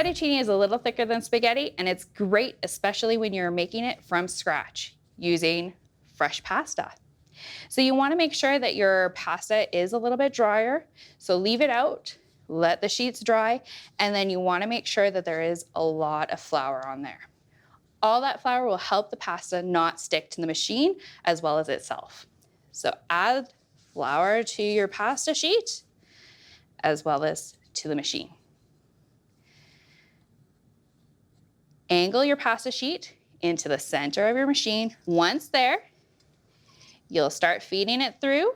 Fettuccine is a little thicker than spaghetti, and it's great, especially when you're making it from scratch using fresh pasta. So you want to make sure that your pasta is a little bit drier. So leave it out, let the sheets dry, and then you want to make sure that there is a lot of flour on there. All that flour will help the pasta not stick to the machine as well as itself. So add flour to your pasta sheet as well as to the machine. Angle your pasta sheet into the center of your machine. Once there, you'll start feeding it through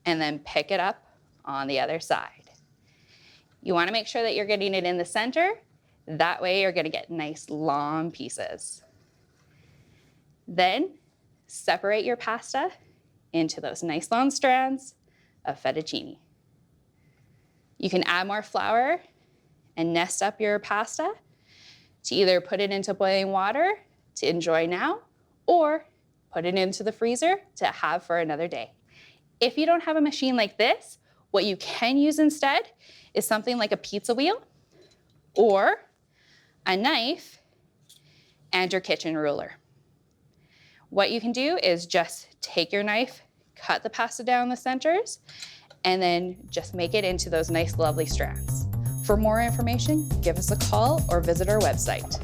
and then pick it up on the other side. You want to make sure that you're getting it in the center. That way you're going to get nice long pieces. Then separate your pasta into those nice long strands of fettuccine. You can add more flour and nest up your pasta to either put it into boiling water to enjoy now, or put it into the freezer to have for another day. If you don't have a machine like this, what you can use instead is something like a pizza wheel or a knife and your kitchen ruler. What you can do is just take your knife, cut the pasta down the centers, and then just make it into those nice, lovely strands. For more information, give us a call or visit our website.